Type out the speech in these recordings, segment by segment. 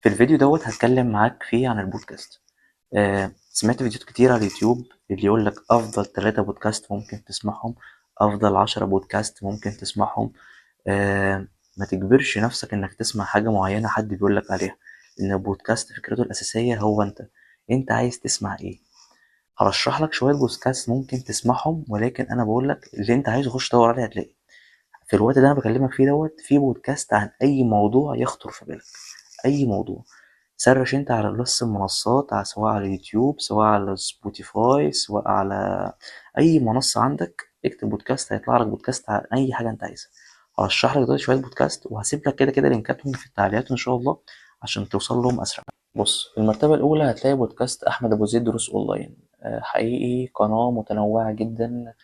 في الفيديو دوت هتكلم معاك فيه عن البودكاست. سمعت فيديوهات كتير على اليوتيوب اللي يقول لك افضل 3 بودكاست ممكن تسمعهم، افضل 10 بودكاست ممكن تسمعهم. ما تجبرش نفسك انك تسمع حاجة معينة حد بيقول لك عليها، لان البودكاست فكرته الاساسية هو انت عايز تسمع ايه. هرشح لك شوية بودكاست ممكن تسمعهم، ولكن انا بقول لك اللي انت عايزه خش دور عليه هتلاقي. في الوقت اللي انا بكلمك فيه دوت في بودكاست عن اي موضوع يخطر في بالك، اي موضوع. سرش انت على نص المنصات، سواء على اليوتيوب، سواء على سبوتيفاي، سواء على اي منصة عندك، اكتب بودكاست هيطلع لك بودكاست عن اي حاجة انت عايزها. هرشح لك دلوقتي شوية بودكاست وهسيب لك كده كده لينكاتهم في التعليقات ان شاء الله عشان توصل لهم اسرع. بص، في المرتبة الأولى هتلاقي بودكاست أحمد أبو زيد دروس أونلاين. حقيقي قناة متنوعة جدا.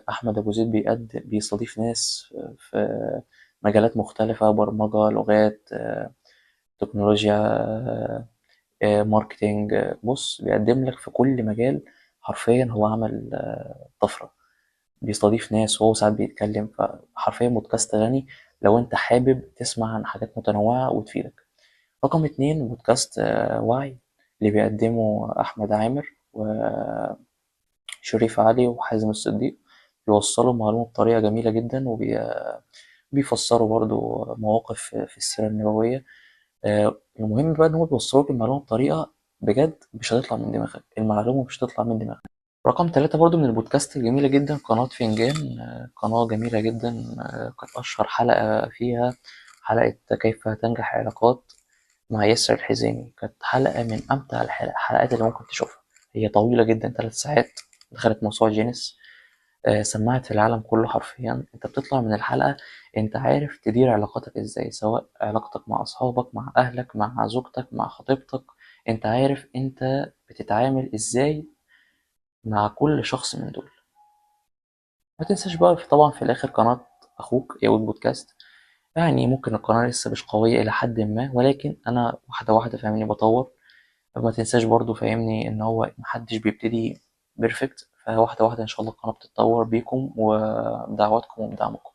أحمد أبو زيد بيستضيف ناس في مجالات مختلفة: برمجة، لغات، تكنولوجيا، ماركتينج. بص، بيقدم لك في كل مجال. حرفيا هو عمل طفرة. بيستضيف ناس وهو ساعات بيتكلم، فحرفيا بودكاست غني لو انت حابب تسمع عن حاجات متنوعة وتفيدك. رقم 2 بودكاست وعي، اللي بيقدمه أحمد عامر وشريف علي وحازم الصديق. بيوصلوا المعلومة بطريقة جميلة جدا، وبيفسروا برضو مواقف في السيرة النبوية. المهم بقى إن هو بيوصلك المعلومة بطريقة بجد مش هتطلع من دماغك، المعلومة مش هتطلع من دماغك. رقم 3 برضو من البودكاست الجميلة جدا قناة فنجان. قناة جميلة جدا. كانت أشهر حلقة فيها حلقة كيف تنجح علاقات مع ياسر الحزيمي. كانت حلقة من أمتع الحلقات اللي ممكن تشوفها. هي طويلة جدا، 3 ساعات. دخلت موسوعة جينيس. سمعت في العالم كله. حرفيا انت بتطلع من الحلقة انت عارف تدير علاقاتك ازاي، سواء علاقتك مع اصحابك، مع اهلك، مع زوجتك، مع خطيبتك. انت عارف انت بتتعامل ازاي مع كل شخص من دول. ما تنساش بقى طبعا في الاخر قناة اخوك ياود بودكاست. يعني ممكن القناة لسه مش قوية الى حد ما، ولكن انا واحدة واحدة فاهمني بطور. ما تنساش برضو فاهمني ان هو محدش بيبتدي بيرفكت، فواحدة واحدة ان شاء الله القناة بتتطور بيكم وبدعواتكم وبدعمكم.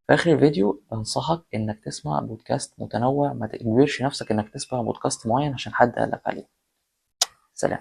في آخر الفيديو أنصحك إنك تسمع بودكاست متنوع، ما تجبرش نفسك إنك تسمع بودكاست معين عشان حد قالك عليه. سلام.